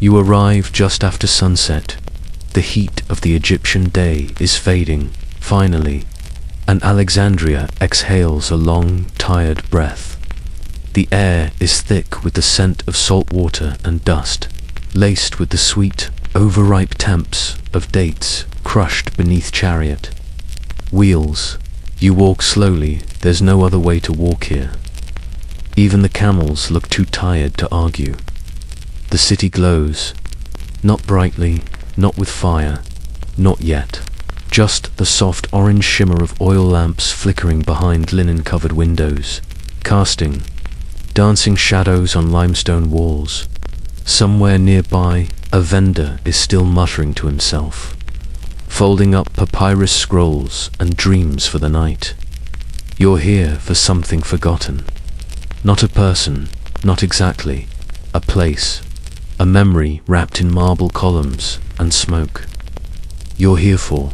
You arrive just after sunset. The heat of the Egyptian day is fading, finally, and Alexandria exhales a long, tired breath. The air is thick with the scent of salt water and dust, laced with the sweet, overripe temps of dates crushed beneath chariot wheels. You walk slowly, there's no other way to walk here. Even the camels look too tired to argue. The city glows, not brightly, not with fire, not yet. Just the soft orange shimmer of oil lamps flickering behind linen-covered windows, casting dancing shadows on limestone walls. Somewhere nearby, a vendor is still muttering to himself, folding up papyrus scrolls and dreams for the night. You're here for something forgotten. Not a person, not exactly. A place, a memory wrapped in marble columns and smoke. You're here for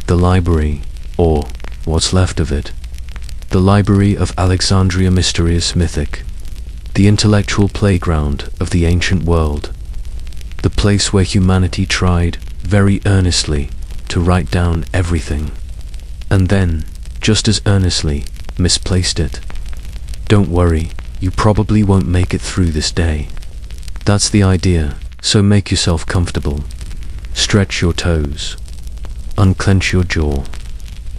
the library, or what's left of it. The Library of Alexandria, mysterious, mythic. The intellectual playground of the ancient world. The place where humanity tried, very earnestly, to write down everything. And then, just as earnestly, misplaced it. Don't worry, you probably won't make it through this day. That's the idea, so make yourself comfortable. Stretch your toes. Unclench your jaw.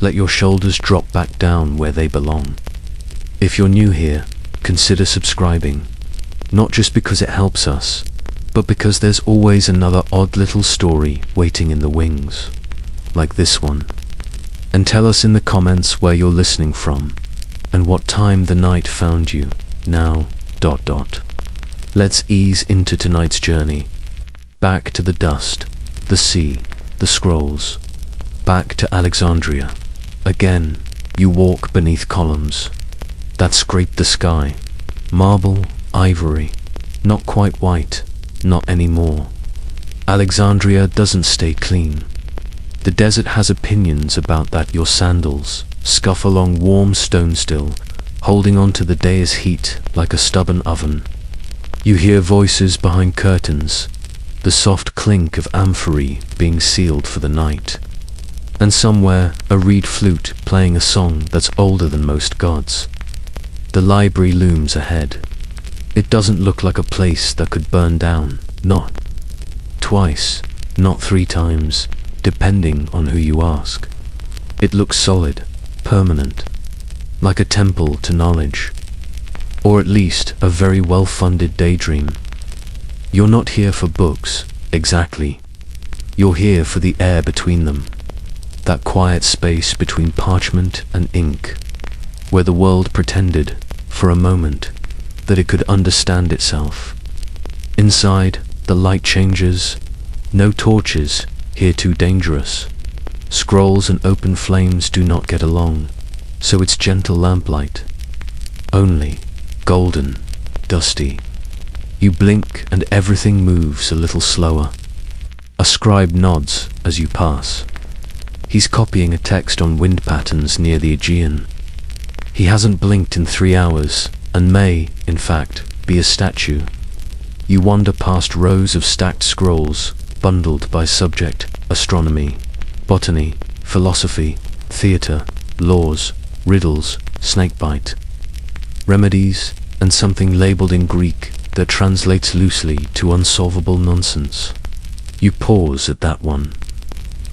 Let your shoulders drop back down where they belong. If you're new here, consider subscribing. Not just because it helps us, but because there's always another odd little story waiting in the wings. Like this one. And tell us in the comments where you're listening from, and what time the night found you. Now, ... Let's ease into tonight's journey. Back to the dust, the sea, the scrolls. Back to Alexandria. Again, you walk beneath columns that scrape the sky. Marble, ivory, not quite white, not anymore. Alexandria doesn't stay clean. The desert has opinions about that. Your sandals scuff along warm stone still, holding on to the day's heat like a stubborn oven. You hear voices behind curtains, the soft clink of amphorae being sealed for the night. And somewhere, a reed flute playing a song that's older than most gods. The library looms ahead. It doesn't look like a place that could burn down. Not twice, not 3 times, depending on who you ask. It looks solid, permanent, like a temple to knowledge. Or at least a very well-funded daydream. You're not here for books, exactly. You're here for the air between them. That quiet space between parchment and ink, where the world pretended, for a moment, that it could understand itself. Inside, the light changes. No torches, here too dangerous. Scrolls and open flames do not get along, so it's gentle lamplight. Only golden, dusty. You blink and everything moves a little slower. A scribe nods as you pass. He's copying a text on wind patterns near the Aegean. He hasn't blinked in 3 hours, and may, in fact, be a statue. You wander past rows of stacked scrolls, bundled by subject: astronomy, botany, philosophy, theatre, laws, riddles, snakebite, remedies, and something labelled in Greek that translates loosely to unsolvable nonsense. You pause at that one.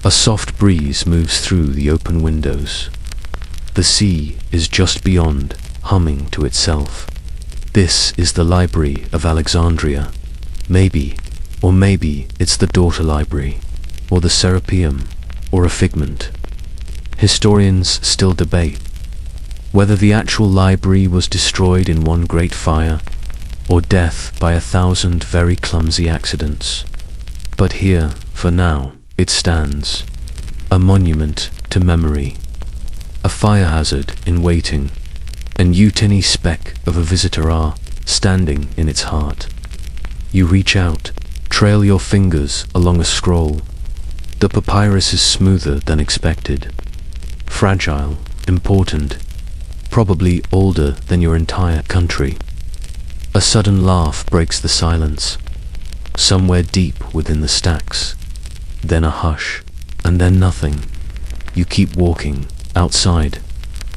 A soft breeze moves through the open windows. The sea is just beyond, humming to itself. This is the Library of Alexandria. Maybe, or maybe it's the daughter library, or the Serapeum, or a figment. Historians still debate whether the actual library was destroyed in one great fire, or death by 1,000 very clumsy accidents. But here, for now, it stands, a monument to memory, a fire hazard in waiting, and you tiny speck of a visitor are standing in its heart. You reach out, trail your fingers along a scroll. The papyrus is smoother than expected, fragile, important, probably older than your entire country. A sudden laugh breaks the silence. somewhere deep within the stacks. Then a hush, and then nothing. You keep walking. Outside,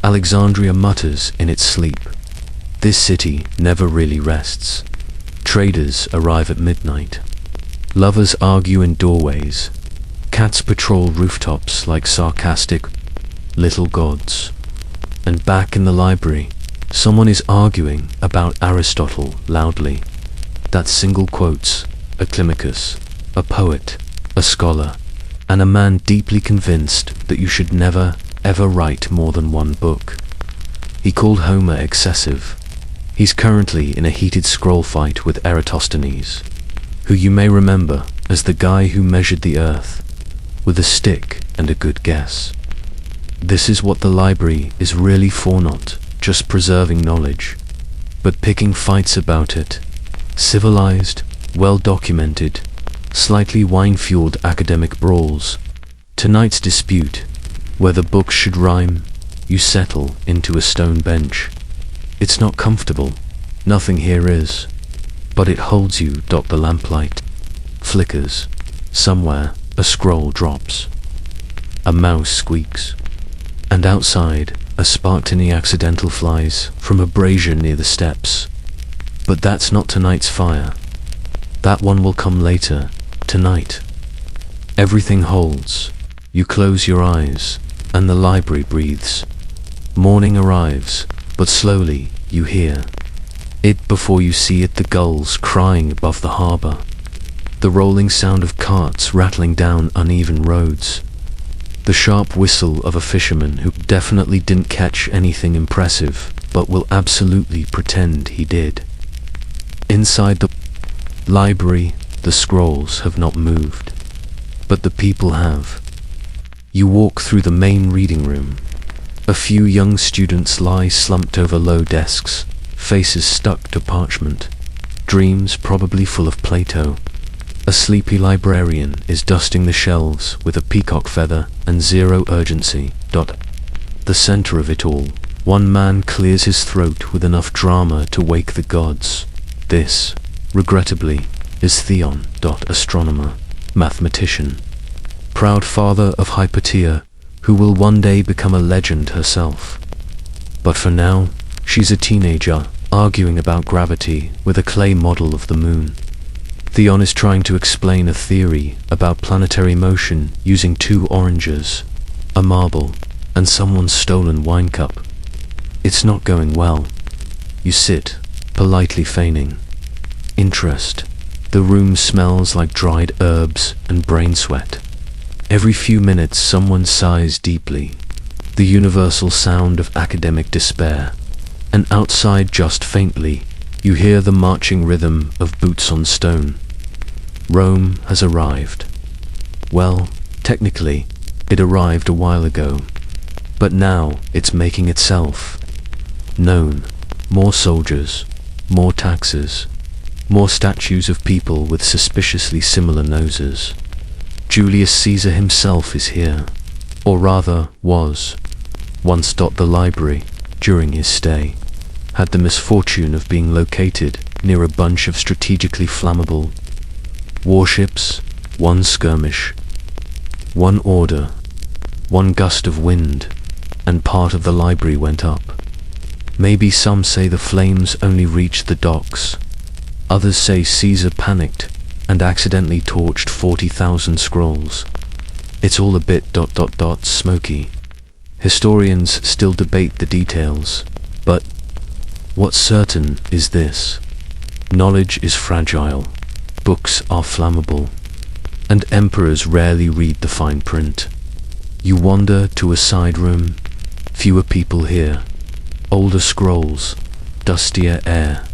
Alexandria mutters in its sleep. This city never really rests. Traders arrive at midnight. Lovers argue in doorways. Cats patrol rooftops like sarcastic little gods. And back in the library, someone is arguing about Aristotle loudly. That single quotes a Climacus, a poet, a scholar, and a man deeply convinced that you should never, ever write more than one book. He called Homer excessive. He's currently in a heated scroll fight with Eratosthenes, who you may remember as the guy who measured the earth with a stick and a good guess. This is what the library is really for, not just preserving knowledge, but picking fights about it. Civilized, well-documented, slightly wine-fueled academic brawls. Tonight's dispute, whether books should rhyme, you settle into a stone bench. It's not comfortable, nothing here is, but it holds you. The lamplight flickers. Somewhere, a scroll drops. A mouse squeaks. And outside, a spark tinny accidental flies from a brazier near the steps. But that's not tonight's fire. That one will come later, tonight. Everything holds. You close your eyes, and the library breathes. Morning arrives, but slowly you hear it before you see it, the gulls crying above the harbor, the rolling sound of carts rattling down uneven roads, the sharp whistle of a fisherman who definitely didn't catch anything impressive, but will absolutely pretend he did. Inside the library, the scrolls have not moved, but the people have. You walk through the main reading room. A few young students lie slumped over low desks, faces stuck to parchment, dreams probably full of Plato. A sleepy librarian is dusting the shelves with a peacock feather and zero urgency. The center of it all, one man clears his throat with enough drama to wake the gods. This, regrettably, is Theon. Astronomer, mathematician, proud father of Hypatia, who will one day become a legend herself. But for now, she's a teenager, arguing about gravity with a clay model of the moon. Theon is trying to explain a theory about planetary motion using 2 oranges, a marble, and someone's stolen wine cup. It's not going well. You sit, politely feigning interest. The room smells like dried herbs and brain sweat. Every few minutes someone sighs deeply, the universal sound of academic despair. And outside, just faintly, you hear the marching rhythm of boots on stone. Rome has arrived. Well, technically, it arrived a while ago. But now it's making itself known. More soldiers, more taxes, more statues of people with suspiciously similar noses. Julius Caesar himself is here, or rather was. Once. The library, during his stay, had the misfortune of being located near a bunch of strategically flammable warships. One skirmish, one order, one gust of wind, and part of the library went up. Maybe some say the flames only reached the docks. Others say Caesar panicked and accidentally torched 40,000 scrolls. It's all a bit smoky. Historians still debate the details, but what's certain is this: knowledge is fragile, books are flammable, and emperors rarely read the fine print. You wander to a side room, fewer people here, older scrolls, dustier air,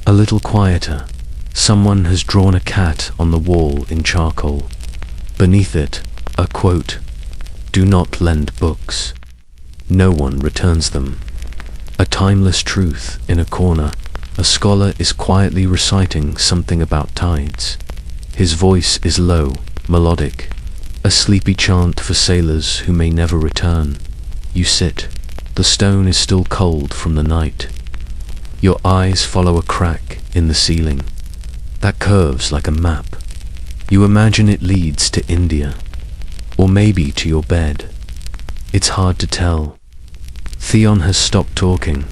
a little quieter. Someone has drawn a cat on the wall in charcoal. Beneath it, a quote: "Do not lend books. No one returns them." A timeless truth in a corner. A scholar is quietly reciting something about tides. His voice is low, melodic, a sleepy chant for sailors who may never return. You sit. The stone is still cold from the night. Your eyes follow a crack in the ceiling. that curves like a map. You imagine it leads to India, or maybe to your bed. It's hard to tell. Theon has stopped talking.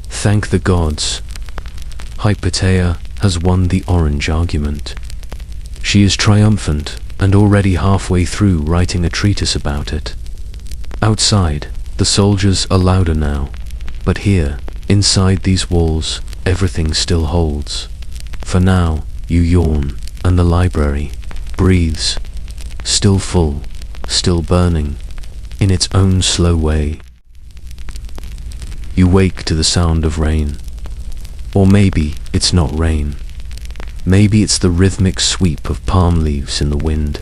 Thank the gods. Hypatia has won the orange argument. She is triumphant and already halfway through writing a treatise about it. Outside, the soldiers are louder now, but here, inside these walls, everything still holds. For now, you yawn, and the library breathes, still full, still burning, in its own slow way. You wake to the sound of rain. Or maybe it's not rain. Maybe it's the rhythmic sweep of palm leaves in the wind,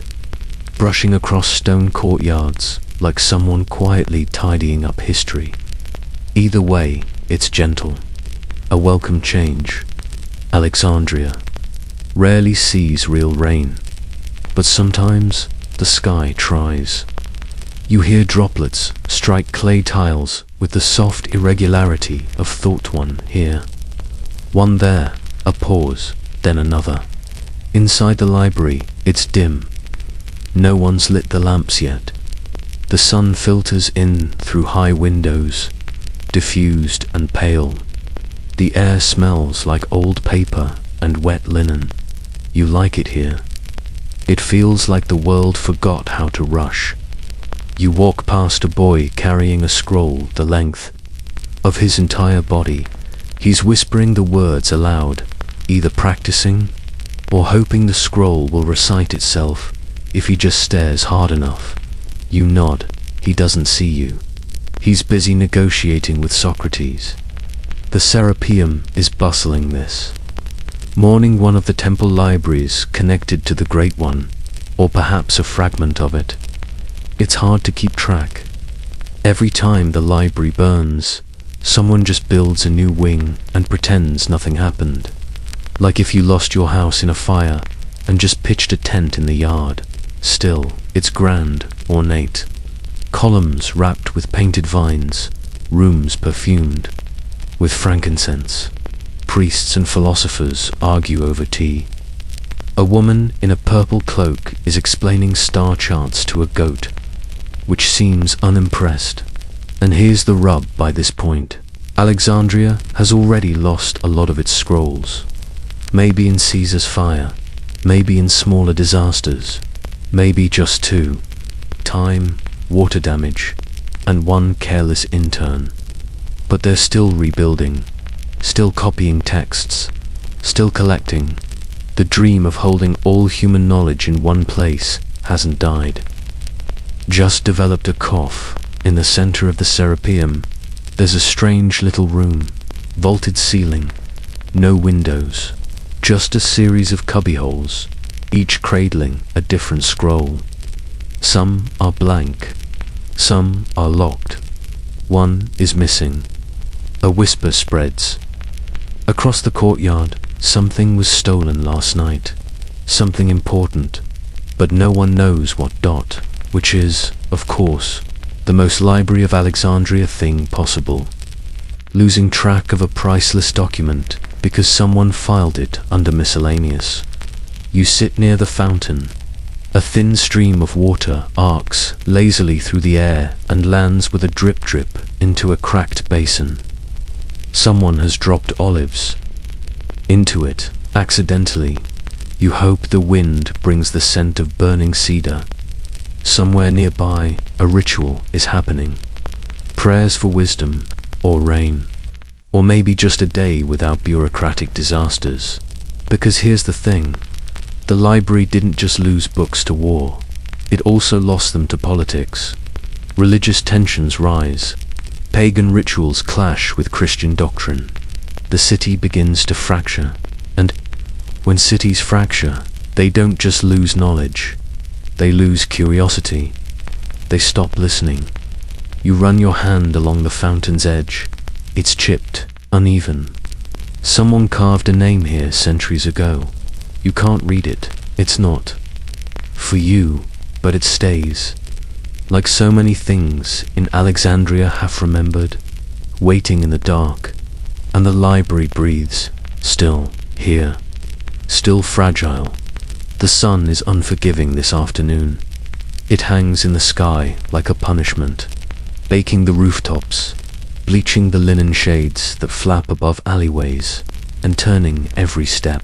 brushing across stone courtyards like someone quietly tidying up history. Either way, it's gentle, a welcome change. Alexandria rarely sees real rain, but sometimes the sky tries. You hear droplets strike clay tiles with the soft irregularity of thought. One here, one there, a pause, then another. Inside the library, it's dim. No one's lit the lamps yet. The sun filters in through high windows, diffused and pale. The air smells like old paper and wet linen. You like it here. It feels like the world forgot how to rush. You walk past a boy carrying a scroll the length of his entire body. He's whispering the words aloud, either practicing or hoping the scroll will recite itself if he just stares hard enough. You nod. He doesn't see you. He's busy negotiating with Socrates. The Serapeum is bustling this morning, one of the temple libraries connected to the Great One, or perhaps a fragment of it. It's hard to keep track. Every time the library burns, someone just builds a new wing and pretends nothing happened. Like if you lost your house in a fire and just pitched a tent in the yard. Still, it's grand, ornate. Columns wrapped with painted vines, rooms perfumed with frankincense. Priests and philosophers argue over tea. A woman in a purple cloak is explaining star charts to a goat, which seems unimpressed. And here's the rub by this point. Alexandria has already lost a lot of its scrolls. Maybe in Caesar's fire, maybe in smaller disasters, maybe just two. Time, water damage, and one careless intern. But they're still rebuilding, still copying texts, still collecting. The dream of holding all human knowledge in one place hasn't died. Just developed a cough. In the center of the Serapeum, there's a strange little room, vaulted ceiling, no windows, just a series of cubbyholes, each cradling a different scroll. Some are blank, some are locked. One is missing. A whisper spreads. Across the courtyard, something was stolen last night. Something important. But no one knows what. Which is, of course, the most Library of Alexandria thing possible. Losing track of a priceless document because someone filed it under miscellaneous. You sit near the fountain. A thin stream of water arcs lazily through the air and lands with a drip into a cracked basin. Someone has dropped olives into it, accidentally. You hope the wind brings the scent of burning cedar. Somewhere nearby, a ritual is happening. Prayers for wisdom, or rain. Or maybe just a day without bureaucratic disasters. Because here's the thing. The library didn't just lose books to war. It also lost them to politics. Religious tensions rise. Pagan rituals clash with Christian doctrine. The city begins to fracture. And when cities fracture, they don't just lose knowledge. They lose curiosity. They stop listening. You run your hand along the fountain's edge. It's chipped, uneven. Someone carved a name here centuries ago. You can't read it. It's not for you, but it stays. Like so many things in Alexandria half remembered, waiting in the dark. And the library breathes, still, here. still fragile. The sun is unforgiving this afternoon. It hangs in the sky like a punishment, baking the rooftops, bleaching the linen shades that flap above alleyways, and turning every step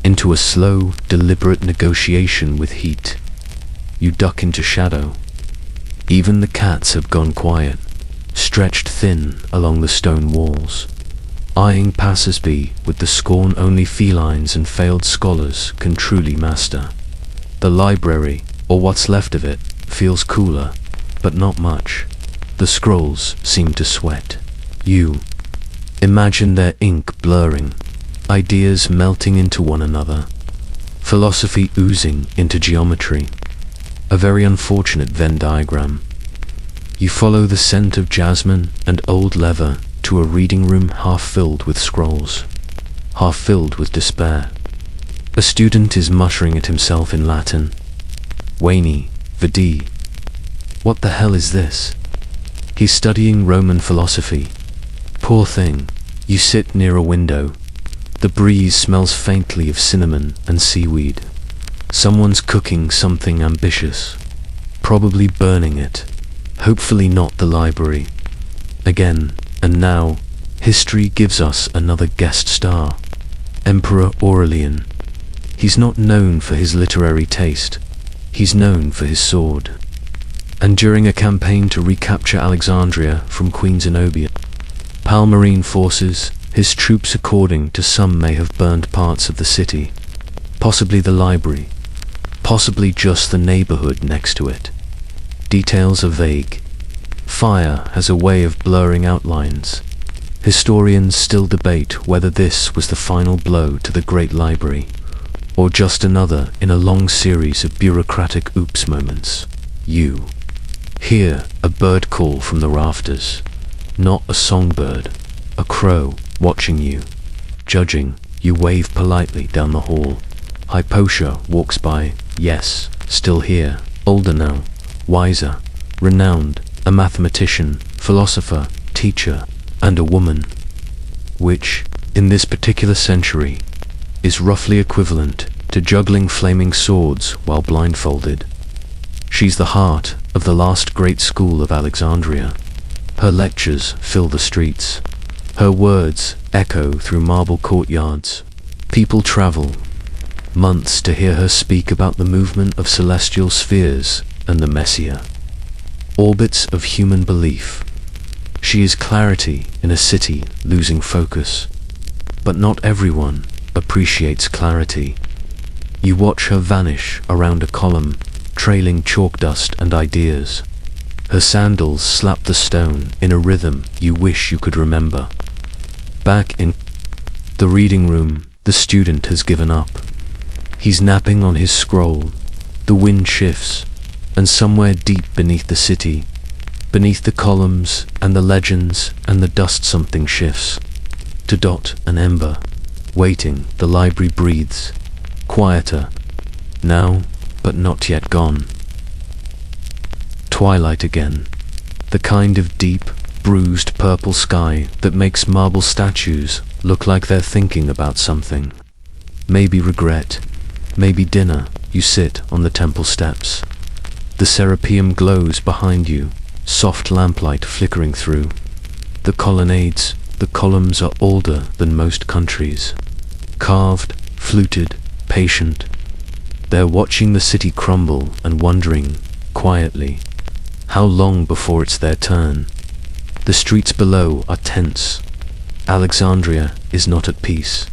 into a slow, deliberate negotiation with heat. You duck into shadow. Even the cats have gone quiet, stretched thin along the stone walls, eyeing passers-by with the scorn only felines and failed scholars can truly master. The library, or what's left of it, feels cooler, but not much. The scrolls seem to sweat. You imagine their ink blurring, ideas melting into one another, philosophy oozing into geometry. A very unfortunate Venn diagram. You follow the scent of jasmine and old leather to a reading room half filled with scrolls, half filled with despair. A student is muttering at himself in Latin. Veni, vidi. What the hell is this? He's studying Roman philosophy. Poor thing. You sit near a window. The breeze smells faintly of cinnamon and seaweed. Someone's cooking something ambitious, probably burning it. Hopefully not the library. Again, and now, history gives us another guest star. Emperor Aurelian. He's not known for his literary taste. He's known for his sword. And during a campaign to recapture Alexandria from Queen Zenobia, Palmyrene forces, his troops according to some may have burned parts of the city, possibly the library, possibly just the neighborhood next to it. Details are vague. Fire has a way of blurring outlines. Historians still debate whether this was the final blow to the Great Library, or just another in a long series of bureaucratic oops moments. You hear a bird call from the rafters. Not a songbird, a crow watching you, judging. You wave politely down the hall. Hypatia walks by. Yes, still here, older now, wiser, renowned, a mathematician, philosopher, teacher, and a woman, which, in this particular century, is roughly equivalent to juggling flaming swords while blindfolded. She's the heart of the last great school of Alexandria. Her lectures fill the streets. Her words echo through marble courtyards. People travel months to hear her speak about the movement of celestial spheres and the Messiah. Orbits of human belief. She is clarity in a city losing focus. But not everyone appreciates clarity. You watch her vanish around a column, trailing chalk dust and ideas. Her sandals slap the stone in a rhythm you wish you could remember. Back in the reading room, the student has given up. He's napping on his scroll. The wind shifts, and somewhere deep beneath the city, beneath the columns and the legends and the dust, something shifts. To dot an ember, waiting, the library breathes. Quieter, now, but not yet gone. Twilight again, the kind of deep, bruised purple sky that makes marble statues look like they're thinking about something. Maybe regret, maybe dinner. You sit on the temple steps. The serapeum glows behind you, soft lamplight flickering through. The colonnades, the columns are older than most countries. Carved, fluted, patient. They're watching the city crumble and wondering, quietly, how long before it's their turn. The streets below are tense. Alexandria is not at peace.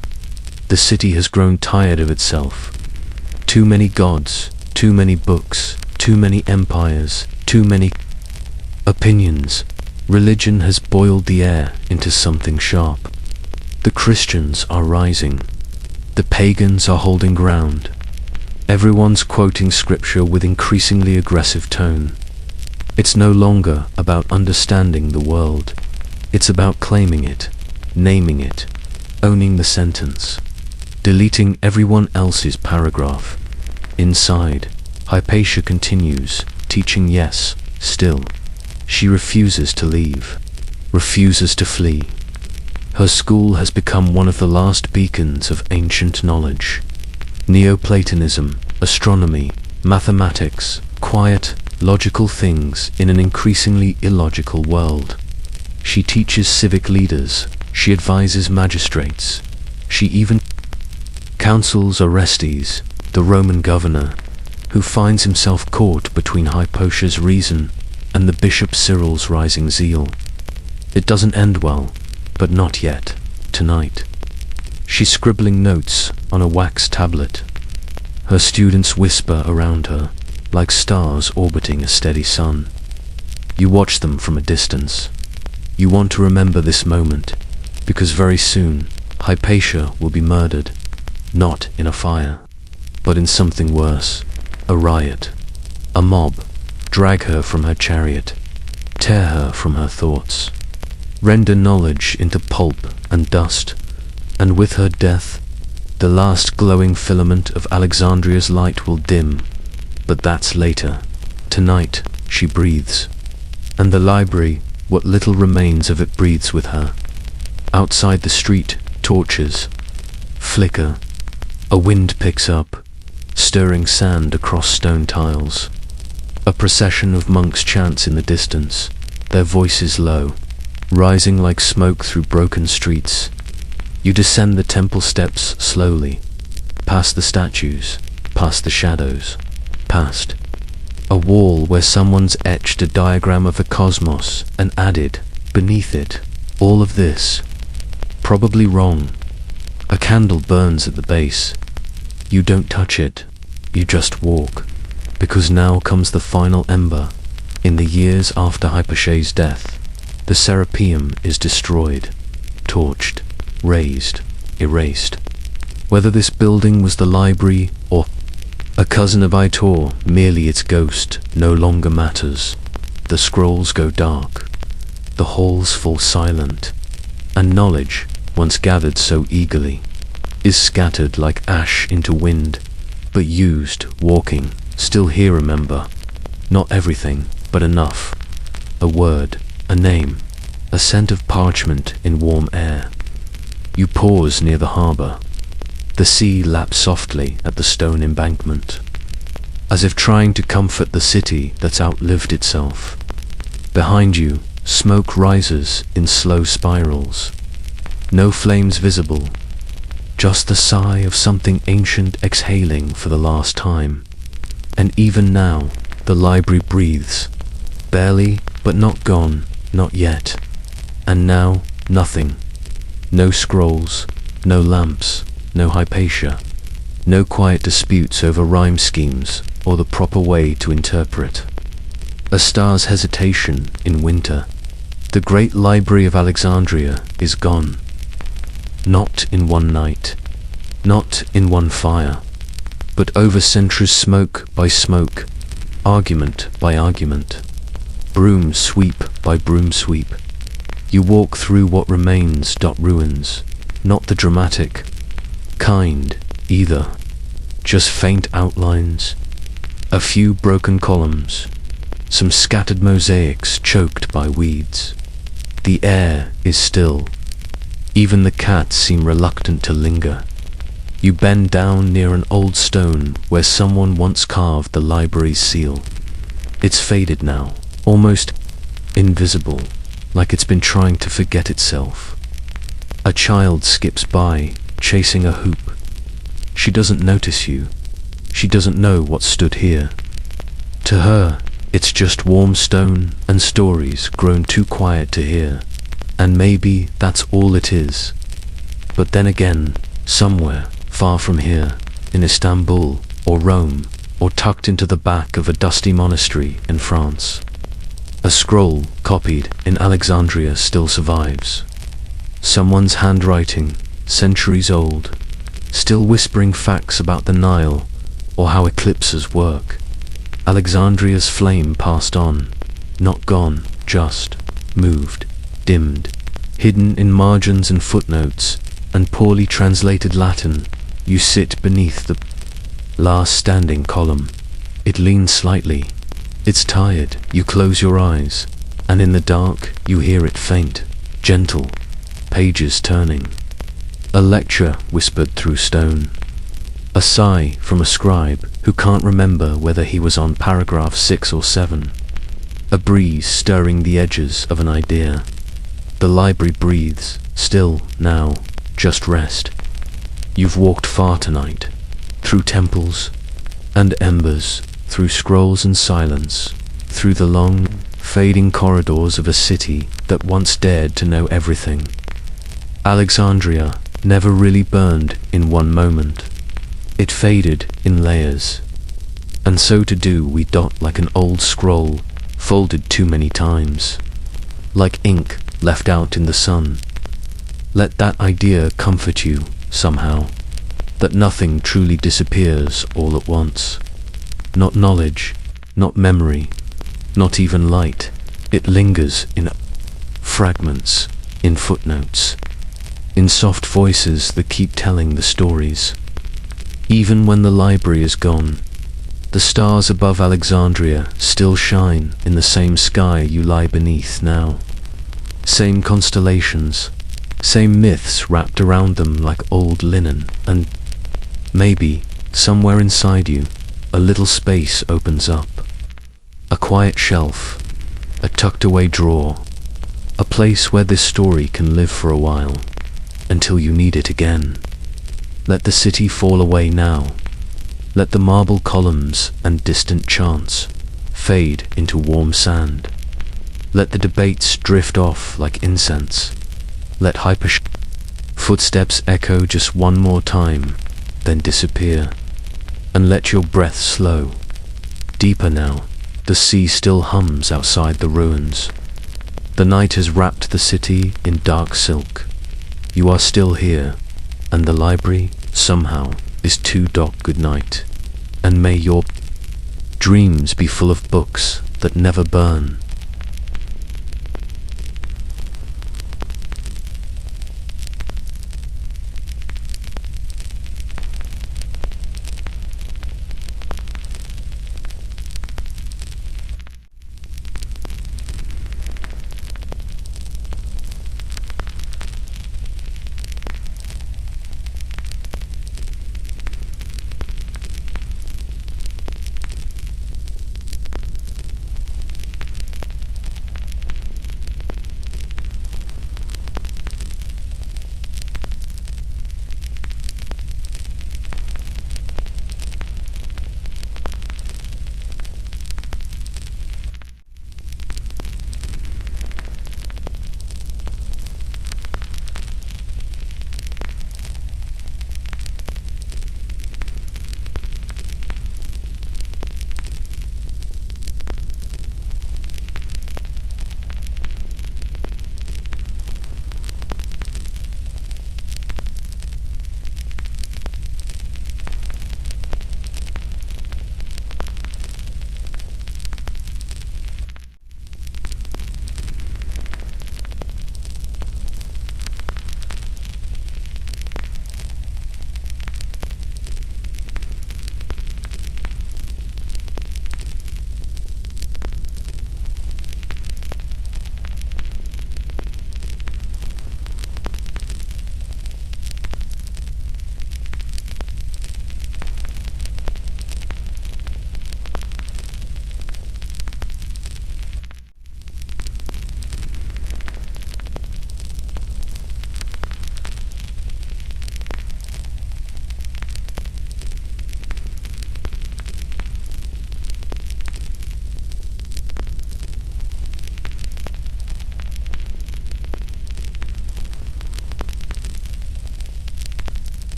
The city has grown tired of itself. Too many gods, too many books, too many empires, too many opinions. Religion has boiled the air into something sharp. The Christians are rising. The pagans are holding ground. Everyone's quoting scripture with increasingly aggressive tone. It's no longer about understanding the world. It's about claiming it, naming it, owning the sentence, deleting everyone else's paragraph. Inside, Hypatia continues, teaching yes, still. She refuses to leave, refuses to flee. Her school has become one of the last beacons of ancient knowledge. Neoplatonism, astronomy, mathematics, quiet, logical things in an increasingly illogical world. She teaches civic leaders, she advises magistrates, she even counsels Orestes, the Roman governor, who finds himself caught between Hypatia's reason and the Bishop Cyril's rising zeal. It doesn't end well, but not yet, tonight. She's scribbling notes on a wax tablet. Her students whisper around her, like stars orbiting a steady sun. You watch them from a distance. You want to remember this moment, because very soon Hypatia will be murdered, not in a fire, but in something worse, a riot. A mob drag her from her chariot, tear her from her thoughts, render knowledge into pulp and dust, and with her death, the last glowing filament of Alexandria's light will dim. But that's later. Tonight, she breathes. And the library, what little remains of it, breathes with her. Outside the street, torches flicker. A wind picks up, stirring sand across stone tiles. A procession of monks chants in the distance, their voices low, rising like smoke through broken streets. You descend the temple steps slowly, past the statues, past the shadows, past a wall where someone's etched a diagram of the cosmos and added, beneath it, all of this. Probably wrong. A candle burns at the base. You don't touch it, you just walk, because now comes the final ember. In the years after Hypatia's death, the Serapeum is destroyed, torched, razed, erased. Whether this building was the library or a cousin of Itor, merely its ghost, no longer matters. The scrolls go dark, the halls fall silent, and knowledge, once gathered so eagerly, is scattered like ash into wind, but used, walking, still here remember, not everything, but enough. A word, a name, a scent of parchment in warm air. You pause near the harbour. The sea laps softly at the stone embankment, as if trying to comfort the city that's outlived itself. Behind you, smoke rises in slow spirals. No flames visible, just the sigh of something ancient exhaling for the last time. And even now, the library breathes, barely, but not gone, not yet. And now, nothing. No scrolls, no lamps, no Hypatia, no quiet disputes over rhyme schemes or the proper way to interpret. A star's hesitation in winter. The great Library of Alexandria is gone. Not in one night, not in one fire, but over centuries, smoke by smoke, argument by argument, broom sweep by broom sweep. You walk through what remains, ruins, not the dramatic kind either, just faint outlines, a few broken columns, some scattered mosaics choked by weeds. The air is still. Even the cats seem reluctant to linger. You bend down near an old stone where someone once carved the library's seal. It's faded now, almost invisible, like it's been trying to forget itself. A child skips by, chasing a hoop. She doesn't notice you. She doesn't know what stood here. To her, it's just warm stone and stories grown too quiet to hear. And maybe that's all it is. But then again, somewhere far from here, in Istanbul or Rome, or tucked into the back of a dusty monastery in France, a scroll copied in Alexandria still survives. Someone's handwriting, centuries old, still whispering facts about the Nile or how eclipses work. Alexandria's flame passed on, not gone, just moved, dimmed, hidden in margins and footnotes and poorly translated Latin. You sit beneath the last standing column. It leans slightly. It's tired. You close your eyes, and in the dark you hear it faint, gentle, pages turning. A lecture whispered through stone. A sigh from a scribe who can't remember whether he was on paragraph 6 or 7. A breeze stirring the edges of an idea. The library breathes, still now, just rest. You've walked far tonight, through temples and embers, through scrolls and silence, through the long, fading corridors of a city that once dared to know everything. Alexandria never really burned in one moment. It faded in layers. And so to do we dot like an old scroll, folded too many times. Like ink left out in the sun. Let that idea comfort you, somehow, that nothing truly disappears all at once. Not knowledge, not memory, not even light. It lingers in fragments, in footnotes, in soft voices that keep telling the stories. Even when the library is gone, the stars above Alexandria still shine in the same sky you lie beneath now. Same constellations, same myths wrapped around them like old linen, and maybe, somewhere inside you, a little space opens up. A quiet shelf, a tucked-away drawer, a place where this story can live for a while, until you need it again. Let the city fall away now. Let the marble columns and distant chants fade into warm sand. Let the debates drift off like incense. Let footsteps echo just one more time, then disappear. And let your breath slow. Deeper now, the sea still hums outside the ruins. The night has wrapped the city in dark silk. You are still here, and the library, somehow, is too dark. Good night. And may your dreams be full of books that never burn.